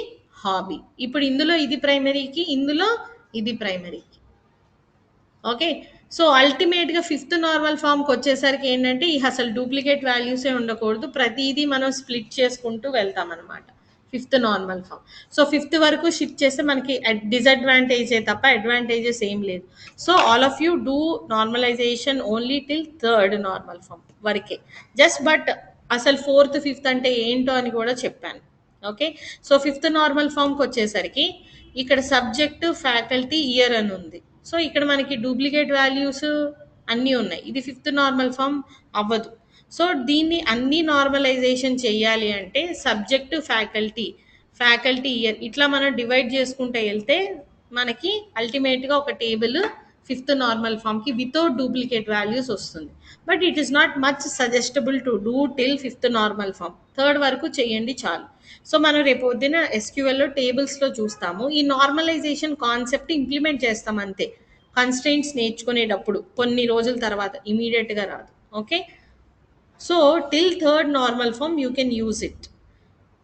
హాబీ. ఇప్పుడు ఇందులో ఇది ప్రైమరీకి, ఇందులో ఇది ప్రైమరీకి. ఓకే, సో అల్టిమేట్గా ఫిఫ్త్ నార్మల్ ఫామ్కి వచ్చేసరికి ఏంటంటే ఈ అసలు డూప్లికేట్ వాల్యూసే ఉండకూడదు, ప్రతిదీ మనం స్ప్లిట్ చేసుకుంటూ వెళ్తాం అనమాట fifth normal form. So fifth వరకు షిఫ్ట్ చేస్తే మనకి డిసడ్వాంటేజే తప్ప అడ్వాంటేజెస్ ఏం లేదు. So all of you do normalization only till third normal form వరకే. జస్ట్ బట్ అసలు ఫోర్త్ ఫిఫ్త్ అంటే ఏంటో అని కూడా చెప్పాను. ఓకే, సో ఫిఫ్త్ నార్మల్ ఫామ్కి వచ్చేసరికి ఇక్కడ సబ్జెక్ట్, ఫ్యాకల్టీ, ఇయర్ అని ఉంది. సో ఇక్కడ మనకి డూప్లికేట్ వాల్యూస్ అన్నీ ఉన్నాయి. ఇది ఫిఫ్త్ నార్మల్ ఫామ్ అవ్వదు. సో దీన్ని అన్ని నార్మలైజేషన్ చేయాలి అంటే సబ్జెక్టు ఫ్యాకల్టీ ఇయర్ ఇట్లా మనం డివైడ్ చేసుకుంటూ వెళ్తే మనకి అల్టిమేట్గా ఒక టేబుల్ ఫిఫ్త్ నార్మల్ ఫామ్కి వితౌట్ డూప్లికేట్ వాల్యూస్ వస్తుంది. But it is not much suggestable to do till fifth normal form. Third వరకు చేయండి చాలు. సో మనం రేపు పొద్దున ఎస్క్యూఎల్లో టేబుల్స్లో చూస్తాము, ఈ నార్మలైజేషన్ కాన్సెప్ట్ ఇంప్లిమెంట్ చేస్తాం అంతే. కన్స్ట్రెయింట్స్ నేర్చుకునేటప్పుడు కొన్ని రోజుల తర్వాత, ఇమీడియట్గా రాదు. Okay, so till third normal form you can use it.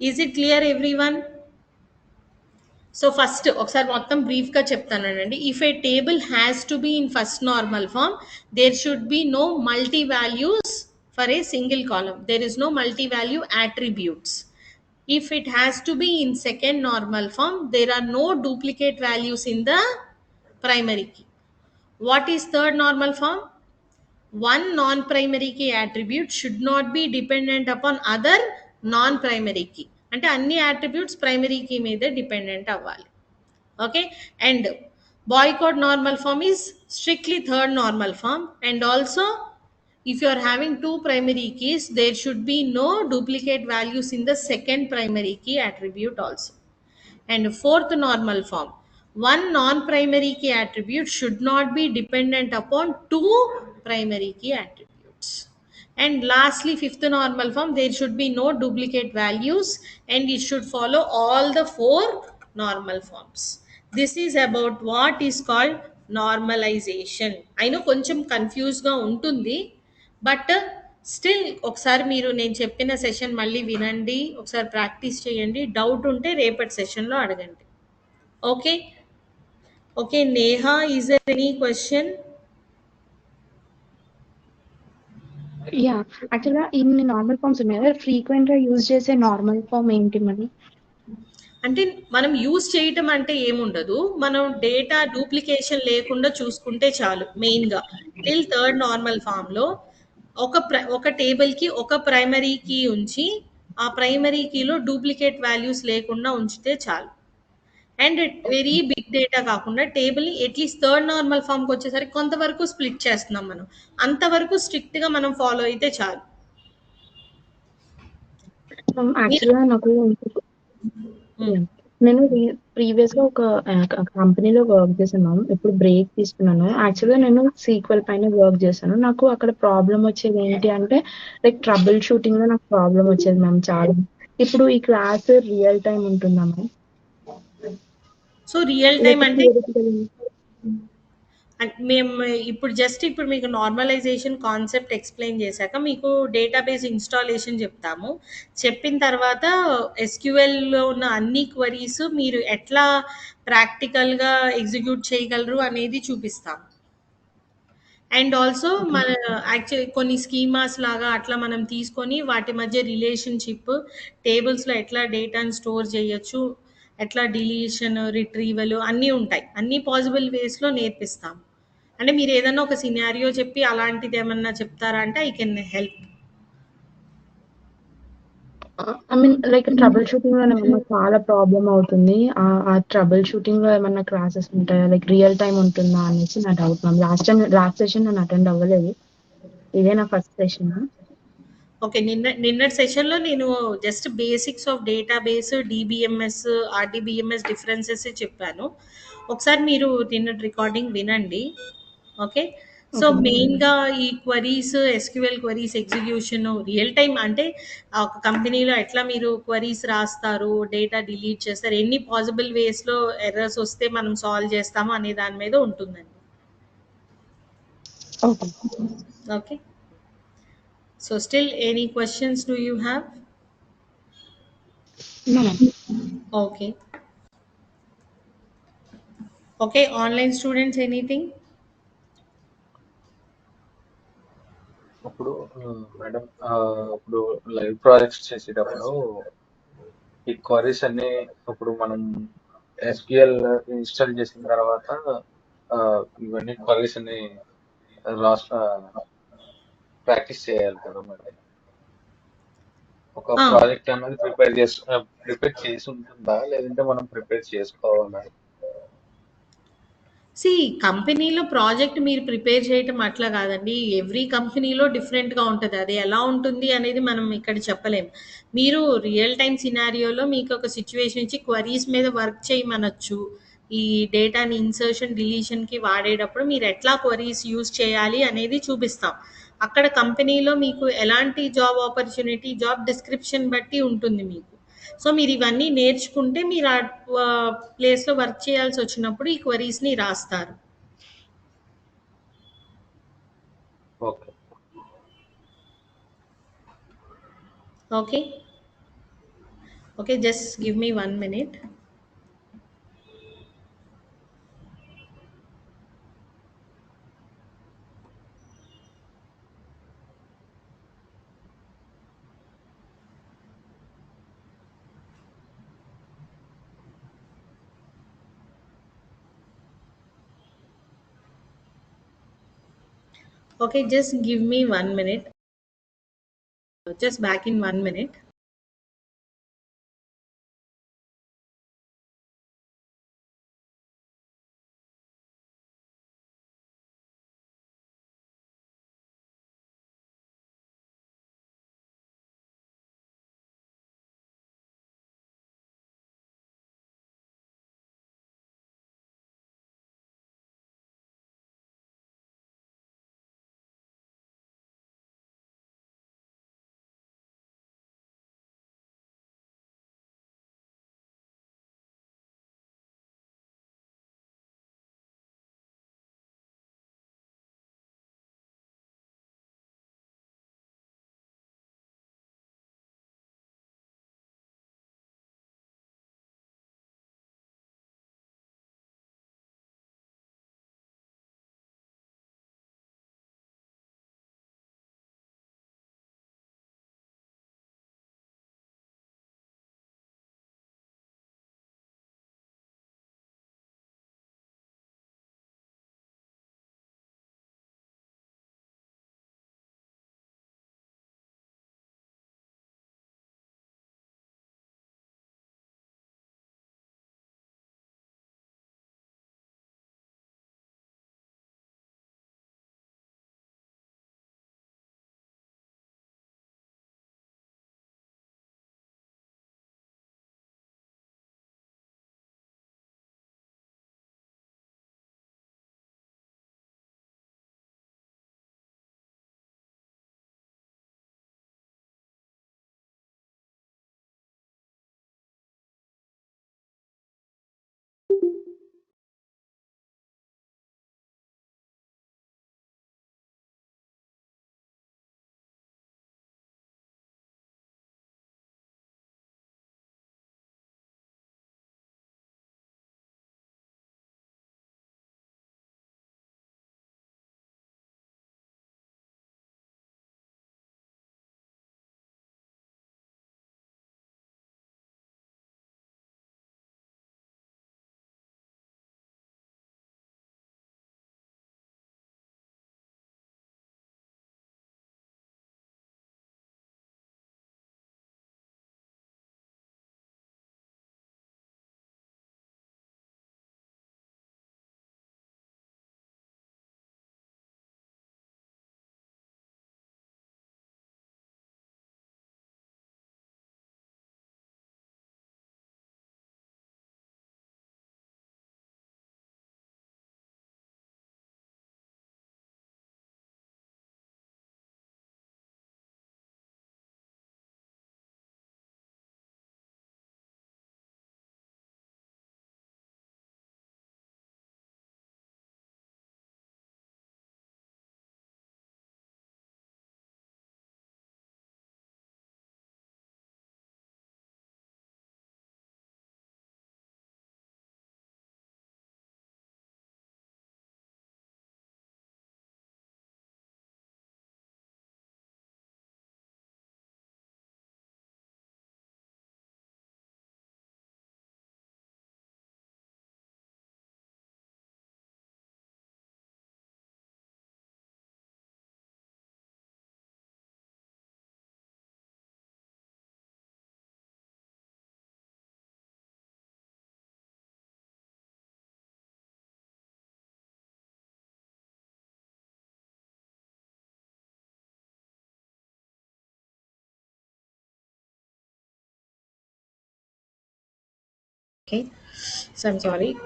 Is it clear everyone? So first ఒకసారి మొత్తం బ్రీఫ్గా చెప్తానండి. If a table has to be in first normal form, there should be no multi values for a single column. There is no multi value attributes. If it has to be in second normal form, there are no duplicate values in the primary key. What is third normal form? One non-primary key attribute should not be dependent upon other non-primary key. అంటే అన్ని attributes primary key మీదే dependent అవ్వాలి. Okay, and boycott normal form is strictly third normal form. And also, if you are having two primary keys, there should be no duplicate values in the second primary key attribute also. And fourth normal form, one non-primary key attribute should not be dependent upon two primary key attributes. And lastly, fifth normal form, there should be no duplicate values and it should follow all the four normal forms. This is about what is called normalization. I know కొంచెం కన్ఫ్యూజ్గా ఉంటుంది, but still ఒకసారి మీరు నేను చెప్పిన session మళ్ళీ వినండి, ఒకసారి practice చేయండి. డౌట్ ఉంటే రేపటి సెషన్లో అడగండి. Okay, okay. Neha, is there any question? Yeah, యాక్చువల్గా ఇన్ని నార్మల్ ఫామ్స్ ఉన్నాయి కదా, ఫ్రీక్వెంట్ గా యూజ్ చేసే నార్మల్ ఫామ్ ఏంటి మరి? అంటే మనం యూజ్ చేయటం అంటే ఏముండదు, మనం డేటా డూప్లికేషన్ లేకుండా చూసుకుంటే చాలు. మెయిన్గా టిల్ థర్డ్ నార్మల్ ఫామ్లో ఒక టేబుల్కి ఒక ప్రైమరీ కీ ఉంచి ఆ ప్రైమరీ కీలో డూప్లికేట్ వాల్యూస్ లేకుండా ఉంచితే చాలు. అండ్ వెరీ బిగ్ డేటా కాకుండా టేబుల్ని అట్లీస్ట్ థర్డ్ నార్మల్ ఫామ్కి వచ్చేసరికి కొంతవరకు స్ప్లిట్ చేస్తున్నాం మనం, అంతవరకు స్ట్రిక్ట్గా మనం ఫాలో అయితే చాలు. యాక్చువల్గా నాకు నేను ప్రీవియస్ గా ఒక కంపెనీలో వర్క్ చేశాను. ఇప్పుడు బ్రేక్ తీసుకున్నాను. యాక్చువల్గా నేను సీక్వెల్ పైన వర్క్ చేశాను. నాకు అక్కడ ప్రాబ్లం వచ్చేది ఏంటి అంటే, లైక్ ట్రబుల్ షూటింగ్ లో నాకు ప్రాబ్లం వచ్చేది మ్యామ్ చాలా. ఇప్పుడు ఈ క్లాస్ రియల్ టైం ఉంటుందా మ్యామ్? సో రియల్ టైం అంటే మేము ఇప్పుడు మీకు నార్మలైజేషన్ కాన్సెప్ట్ ఎక్స్ప్లెయిన్ చేశాక మీకు డేటాబేస్ ఇన్స్టాలేషన్ చెప్తాము. చెప్పిన తర్వాత ఎస్క్యూఎల్లో ఉన్న అన్ని క్వరీస్ మీరు ఎట్లా ప్రాక్టికల్గా ఎగ్జిక్యూట్ చేయగలరు అనేది చూపిస్తాము. అండ్ ఆల్సో మన యాక్చువల్ కొన్ని స్కీమాస్ లాగా అట్లా మనం తీసుకొని వాటి మధ్య రిలేషన్షిప్, టేబుల్స్లో ఎట్లా డేటాను స్టోర్ చేయొచ్చు, ఎట్లా డిలీషన్, రిట్రీవల్ అన్నీ ఉంటాయి. అన్ని పాసిబుల్ వేస్లో నేర్పిస్తాం. అంటే మీరు ఏదైనా ఒక సినారియో చెప్పి అలాంటిది ఏమన్నా చెప్తారా అంటే I can help. I mean like trouble shooting లో ఏమన్నా చాలా ప్రాబ్లం అవుతుంది. ఆ ట్రబుల్ షూటింగ్ లో ఏమన్నా క్లాసెస్ ఉంటాయా, లైక్ రియల్ టైం ఉంటుందా అనేసి నా డౌట్ మ్యామ్. లాస్ట్ సెషన్ నేను అటెండ్ అవ్వలేదు, ఇదే నా ఫస్ట్ సెషన్. ఓకే, నిన్నటి సెషన్లో నేను just basics of database, DBMS, RDBMS differences చెప్పాను. ఒకసారి మీరు నిన్నటి రికార్డింగ్ వినండి. ఓకే, సో మెయిన్గా ఈ queries, SQL queries execution real time అంటే ఒక కంపెనీలో ఎట్లా మీరు క్వరీస్ రాస్తారు, డేటా డిలీట్ చేస్తారు, ఎన్ని పాసిబుల్ వేస్లో ఎర్రర్స్ వస్తే మనం సాల్వ్ చేస్తాము అనే దాని మీద ఉంటుందండి. Okay, so still any questions do you have? No. Okay, okay. Online students, anything? ఇప్పుడు మేడం, ఇప్పుడు లైవ్ ప్రాజెక్ట్స్ చేసేటప్పుడు ఈ క్వరీస్ అన్ని ఇప్పుడు మనం ఎస్క్యూఎల్ ఇన్స్టాల్ చేసిన తర్వాత ఇవన్నీ క్వరీస్ అన్ని రాస్ ప్రాక్టీస్ చేయాలి కదా మరి. ఒక ప్రాజెక్ట్ అనేది ప్రిపేర్ చేసి ఉంటుందా, లేదంటే మనం ప్రిపేర్ చేసుకోవాలా? సి కంపెనీలో ప్రాజెక్ట్ మీరు ప్రిపేర్ చేయటం అట్లా కాదండి. ఎవ్రీ కంపెనీలో డిఫరెంట్‌గా ఉంటది. అది ఎలా ఉంటుంది అనేది మనం ఇక్కడ చెప్పలేం. మీరు రియల్ టైమ్ సినారియోలో మీకు ఒక సిట్యుయేషన్ ఇచ్చి క్వెరీస్ మీద వర్క్ చేయమనొచ్చు. ఈ డేటాని ఇన్సర్షన్, డిలీషన్‌కి వాడేటప్పుడు మీరు ఎట్లా క్వెరీస్ యూజ్ చేయాలి అనేది చూపిస్తాం. అక్కడ కంపెనీలో మీకు ఎలాంటి జాబ్ ఆపర్చునిటీ, జాబ్ డిస్క్రిప్షన్ బట్టి ఉంటుంది మీకు. సో మీరు ఇవన్నీ నేర్చుకుంటే మీరు ఆ ప్లేస్‌లో వర్క్ చేయాల్సి వచ్చినప్పుడు ఈ క్వెరీస్‌ని రాస్తారు. Okay. Okay. Okay. Just give me 1 minute. Okay. Just give me 1 minute. Just back in 1 minute. Okay, so I'm sorry.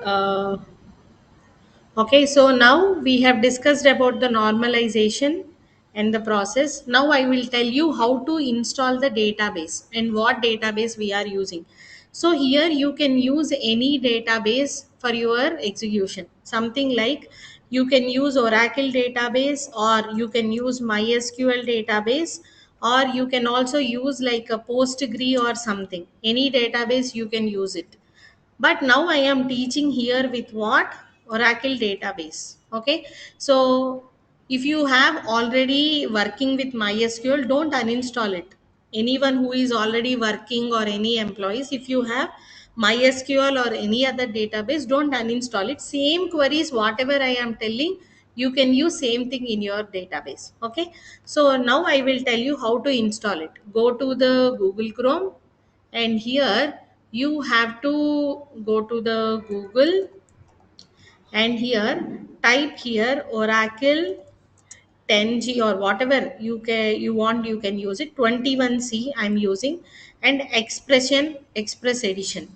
Okay, so now we have discussed about the normalization and the process. Now I will tell you how to install the database and what database we are using. So here you can use any database for your execution. Something like you can use Oracle database, or you can use MySQL database, or you can also use like a Postgre or something. Any database you can use it, but now I am teaching here with what? Oracle database. Okay, so if you have already working with MySQL, don't uninstall it. Anyone who is already working, or any employees, if you have MySQL or any other database, don't uninstall it. Same queries whatever I am telling, you can use same thing in your database. Okay, so now I will tell you how to install it. Go to the Google Chrome, and here you have to go to the Google, and here type here Oracle 10G, or whatever you want, you can use it. 21C I'm using, and Express Edition.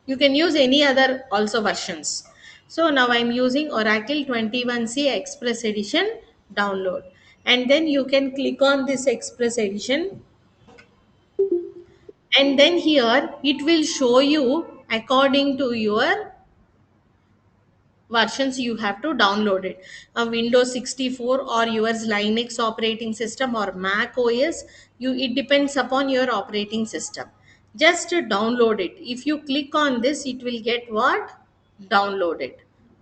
You can use any other also versions. So now I'm using Oracle 21C Express Edition. Download, and then you can click on this Express Edition, and then here it will show you according to your versions you have to download it. A Windows 64 or yours Linux operating system or Mac OS, you, it depends upon your operating system. Just download it. If you click on this, it will get what? Downloaded.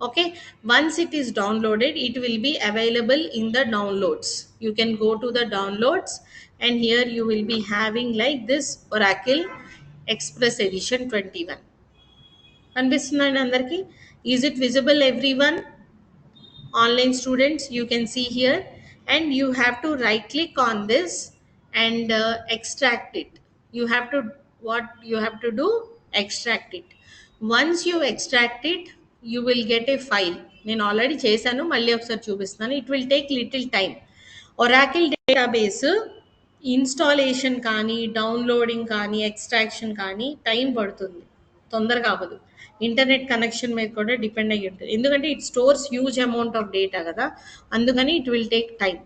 Okay, once it is downloaded, it will be available in the downloads. You can go to the downloads, and here you will be having like this Oracle Express Edition 21. కనిపిస్తుందండి అందరికి? Is it visible everyone? Online students, you can see here, and you have to right click on this and extract it. You have to, what you have to do, extract it. Once you extract it, you will get a file. నేను already చేశాను, మళ్ళీ ఒకసారి చూపిస్తాను. It will take little time. Oracle database installation కానీ, downloading కానీ, extraction కానీ time పడుతుంది, తొందరగా అవ్వదు. ఇంటర్నెట్ కనెక్షన్ మీద కూడా డిపెండ్ అయ్యి ఉంటుంది, ఎందుకంటే it stores huge amount of data కదా, అందుకని it will take time.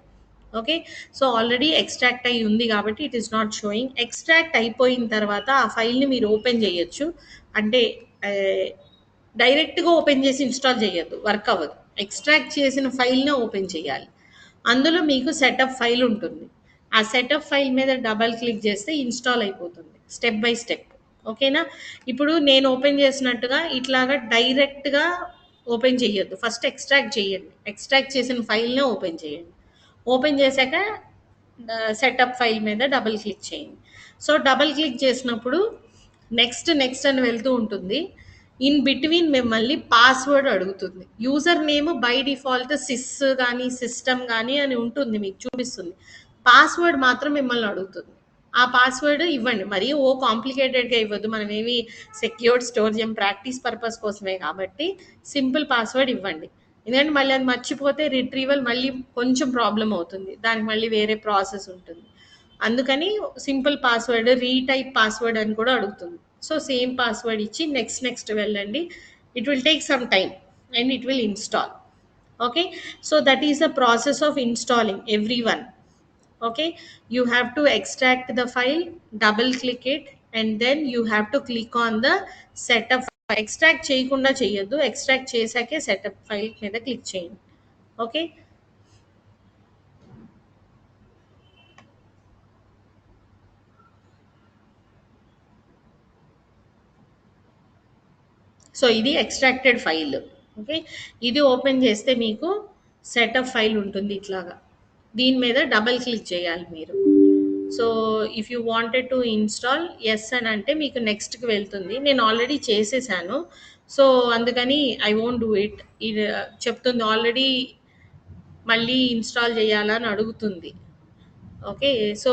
Okay, so already extract అయ్యి ఉంది కాబట్టి it is not showing. Extract అయిపోయిన తర్వాత ఆ ఫైల్ని మీరు ఓపెన్ చేయొచ్చు. అంటే డైరెక్ట్గా ఓపెన్ చేసి ఇన్స్టాల్ చేయొద్దు, వర్క్ అవ్వదు. ఎక్స్ట్రాక్ట్ చేసిన ఫైల్నే ఓపెన్ చేయాలి. అందులో మీకు సెటప్ ఫైల్ ఉంటుంది. ఆ సెటప్ ఫైల్ మీద డబల్ క్లిక్ చేస్తే ఇన్స్టాల్ అయిపోతుంది స్టెప్ బై స్టెప్. ఓకేనా? ఇప్పుడు నేను ఓపెన్ చేసినట్టుగా ఇట్లాగా డైరెక్ట్గా ఓపెన్ చేయొద్దు. ఫస్ట్ ఎక్స్ట్రాక్ట్ చేయండి. ఎక్స్ట్రాక్ట్ చేసిన ఫైల్నే ఓపెన్ చేయండి. ఓపెన్ చేశాక సెటప్ ఫైల్ మీద డబుల్ క్లిక్ చేయండి. సో డబుల్ క్లిక్ చేసినప్పుడు నెక్స్ట్ నెక్స్ట్ అని వెళ్తూ ఉంటుంది. ఇన్ బిట్వీన్ మిమ్మల్ని పాస్వర్డ్ అడుగుతుంది. యూజర్ నేమ్ బై డిఫాల్ట్ సిస్ కానీ సిస్టమ్ కానీ అని ఉంటుంది, మీకు చూపిస్తుంది. పాస్వర్డ్ మాత్రం మిమ్మల్ని అడుగుతుంది. ఆ పాస్వర్డ్ ఇవ్వండి. మరి ఓ కాంప్లికేటెడ్గా ఇవ్వద్దు, మనం ఏమి సెక్యూర్డ్ స్టోర్ చేయం, ప్రాక్టీస్ పర్పస్ కోసమే కాబట్టి సింపుల్ పాస్వర్డ్ ఇవ్వండి. ఎందుకంటే మళ్ళీ అది మర్చిపోతే రిట్రీవల్ మళ్ళీ కొంచెం ప్రాబ్లం అవుతుంది, దానికి మళ్ళీ వేరే ప్రాసెస్ ఉంటుంది. అందుకని సింపుల్ పాస్వర్డ్, రీటైప్ పాస్వర్డ్ అని కూడా అడుగుతుంది. సో సేమ్ పాస్వర్డ్ ఇచ్చి నెక్స్ట్ నెక్స్ట్ వెళ్ళండి. It will take some time and it will install. Okay, so that is the process of installing everyone. Okay, you have to extract the file, double click it, and then you have to click on the setup file. Extract చేయకుండా చేయొద్దు, extract చేశాకే setup file మీద click చేయండి. Okay, so ఇది extracted file. Okay, ఇది open చేస్తే మీకు setup file ఉంటుంది ఇట్లాగా. దీని మీద డబల్ క్లిక్ చేయాలి మీరు. So if you wanted to install, yes అని అంటే మీకు నెక్స్ట్కి వెళ్తుంది. నేను ఆల్రెడీ చేసేసాను, సో అందుకని ఐ వోంట్ డూ ఇట్. ఇది చెప్తుంది ఆల్రెడీ మళ్ళీ ఇన్స్టాల్ చేయాలని అడుగుతుంది. Okay, so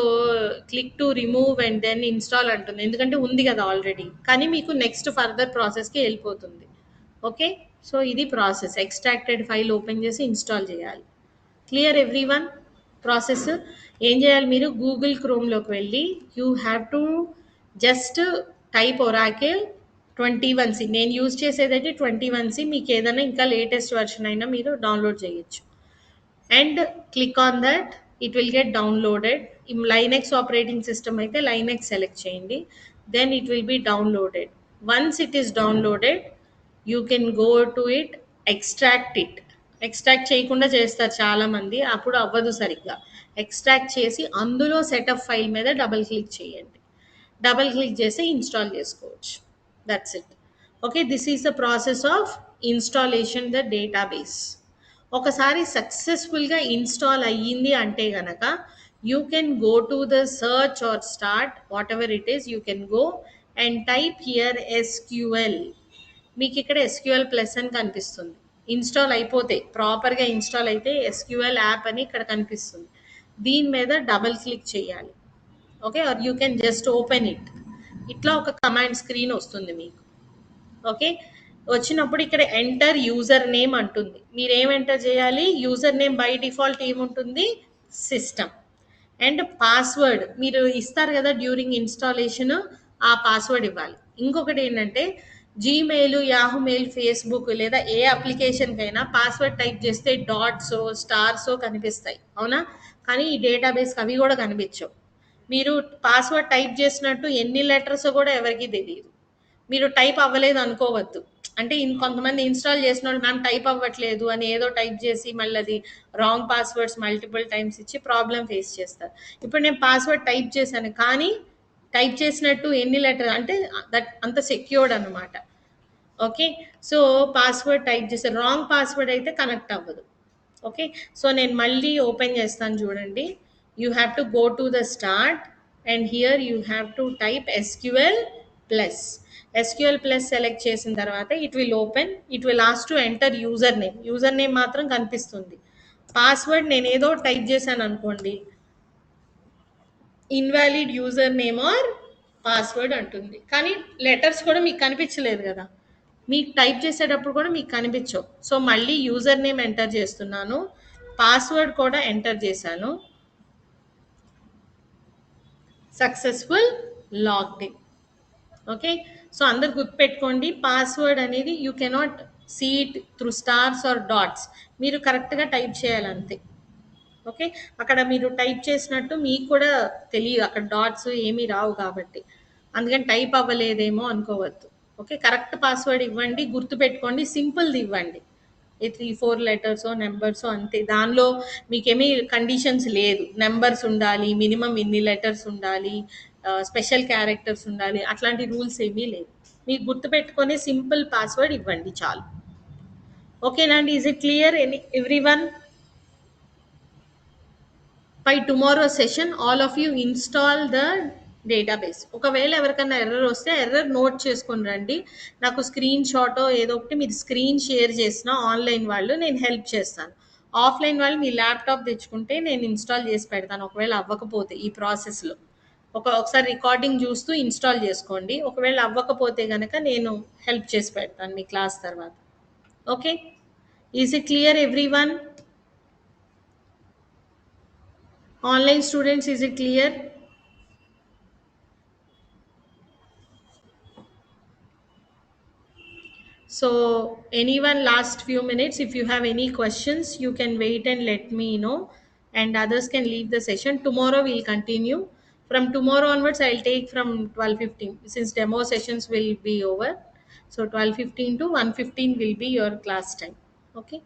click to remove and then install అంటుంది, ఎందుకంటే ఉంది కదా ఆల్రెడీ. కానీ మీకు నెక్స్ట్ ఫర్దర్ ప్రాసెస్కి వెళ్ళిపోతుంది. ఓకే, సో ఇది ప్రాసెస్. ఎక్స్ట్రాక్టెడ్ ఫైల్ ఓపెన్ చేసి ఇన్స్టాల్ చేయాలి. Clear every one? ప్రాసెస్ ఏం చేయాలి, మీరు గూగుల్ క్రోమ్లోకి వెళ్ళి you have to just type Oracle 21C నేను యూజ్ చేసేదైతే 21C. మీకు ఏదైనా ఇంకా లేటెస్ట్ వర్షన్ అయినా మీరు డౌన్లోడ్ చేయొచ్చు. And click on that, it will get downloaded. Linux operating system అయితే లైనెక్స్ సెలెక్ట్ చేయండి, then it will be downloaded. Once it is downloaded, you can go to it, extract it. Extract చేయకుండా చేస్తారు చాలామంది, అప్పుడు అవ్వదు సరిగ్గా. Extract చేసి అందులో సెటప్ ఫైల్ మీద డబుల్ క్లిక్ చేయండి. డబుల్ క్లిక్ చేసి ఇన్స్టాల్ చేసుకోవచ్చు. That's it. Okay, this is the process of installation the database. ఒకసారి సక్సెస్ఫుల్గా ఇన్స్టాల్ అయ్యింది అంటే గనక you can go to the search or start whatever it is, you can go and type here SQL. మీకు ఇక్కడ SQL plus అని కనిపిస్తుంది. Install అయిపోతే, ప్రాపర్గా ఇన్స్టాల్ అయితే ఎస్క్యూఎల్ యాప్ అని ఇక్కడ కనిపిస్తుంది. దీని మీద డబుల్ క్లిక్ చేయాలి. Okay, or you can just open it. ఇట్లా ఒక కమాండ్ స్క్రీన్ వస్తుంది మీకు. ఓకే, వచ్చినప్పుడు ఇక్కడ ఎంటర్ యూజర్ నేమ్ అంటుంది. మీరు ఏం ఎంటర్ చేయాలి? యూజర్ నేమ్ బై డిఫాల్ట్ ఏముంటుంది? సిస్టమ్. అండ్ పాస్వర్డ్ మీరు ఇస్తారు కదా డ్యూరింగ్ ఇన్స్టాలేషన్, ఆ పాస్వర్డ్ ఇవ్వాలి. ఇంకొకటి ఏంటంటే జీమెయిల్, యాహూ మెయిల్, ఫేస్బుక్ లేదా ఏ అప్లికేషన్కైనా పాస్వర్డ్ టైప్ చేస్తే డాట్స్ స్టార్స్ కనిపిస్తాయి, అవునా? కానీ ఈ డేటాబేస్కి అవి కూడా కనిపించవు. మీరు పాస్వర్డ్ టైప్ చేసినట్టు ఎన్ని లెటర్స్ కూడా ఎవరికి తెలియదు. మీరు టైప్ అవ్వలేదు అనుకోవద్దు. అంటే కొంతమంది ఇన్స్టాల్ చేసిన వాళ్ళు మ్యామ్ టైప్ అవ్వట్లేదు అని ఏదో టైప్ చేసి మళ్ళీ అది రాంగ్ పాస్వర్డ్స్ మల్టిపుల్ టైమ్స్ ఇచ్చి ప్రాబ్లం ఫేస్ చేస్తారు. ఇప్పుడు నేను పాస్వర్డ్ టైప్ చేశాను, కానీ టైప్ చేసినట్టు ఎన్ని లెటర్ అంటే దట్ అంత సెక్యూర్డ్ అనమాట. ఓకే, సో పాస్వర్డ్ టైప్ చేస్తే రాంగ్ పాస్వర్డ్ అయితే కనెక్ట్ అవ్వదు. ఓకే, సో నేను మళ్ళీ ఓపెన్ చేస్తాను చూడండి. You have to go to the start and here you have to type SQL plus. SQL plus select చేసిన తర్వాత it will open. It will ask to enter user name. User name మాత్రం కనిపిస్తుంది. Password నేను ఏదో type చేశాను అనుకోండి, invalid user name or password అంటుంది. కానీ లెటర్స్ కూడా మీకు కనిపించలేదు కదా, మీకు టైప్ చేసేటప్పుడు కూడా మీకు కనిపించవు. సో మళ్ళీ యూజర్ నేమ్ ఎంటర్ చేస్తున్నాను, పాస్వర్డ్ కూడా ఎంటర్ చేశాను. Successful logged in. Okay, so అందరు గుర్తుపెట్టుకోండి, పాస్వర్డ్ అనేది you cannot see it through stars or dots. మీరు కరెక్ట్గా టైప్ చేయాలంతే. ఓకే, అక్కడ మీరు టైప్ చేసినట్టు మీకు కూడా తెలియదు, అక్కడ డాట్స్ ఏమీ రావు కాబట్టి, అందుకని టైప్ అవ్వలేదేమో అనుకోవద్దు. ఓకే, కరెక్ట్ పాస్వర్డ్ ఇవ్వండి, గుర్తుపెట్టుకోండి, సింపుల్ది ఇవ్వండి. ఏ 3-4 లెటర్స్ నెంబర్స్ అంతే. దానిలో మీకేమీ కండిషన్స్ లేదు, నెంబర్స్ ఉండాలి, మినిమం ఇన్ని లెటర్స్ ఉండాలి, స్పెషల్ క్యారెక్టర్స్ ఉండాలి, అట్లాంటి రూల్స్ ఏమీ లేవు. మీకు గుర్తుపెట్టుకొని సింపుల్ పాస్వర్డ్ ఇవ్వండి చాలు. ఓకేనండి, is it clear everyone? By tomorrow session all of you install the database. ఒకవేళ ఎవరికైనా ఎర్రర్ వస్తే ఎర్రర్ నోట్ చేసుకొని రండి. నాకు స్క్రీన్ షాటో ఏదో ఒకటి మీరు స్క్రీన్ షేర్ చేసిన ఆన్లైన్ వాళ్ళు నేను హెల్ప్ చేస్తాను. ఆఫ్లైన్ వాళ్ళు మీ ల్యాప్టాప్ తెచ్చుకుంటే నేను ఇన్స్టాల్ చేసి పెడతాను. ఒకవేళ అవ్వకపోతే ఈ ప్రాసెస్లో ఒకసారి రికార్డింగ్ చూస్తూ ఇన్స్టాల్ చేసుకోండి. ఒకవేళ అవ్వకపోతే కనుక నేను హెల్ప్ చేసి పెడతాను మీ క్లాస్ తర్వాత. Okay, is it clear everyone? Online students, is it clear? So anyone last few minutes, if you have any questions you can wait and let me know, and others can leave the session. Tomorrow we'll continue. From tomorrow onwards I'll take from 12:15 since demo sessions will be over. So 12:15 to 1:15 will be your class time. Okay.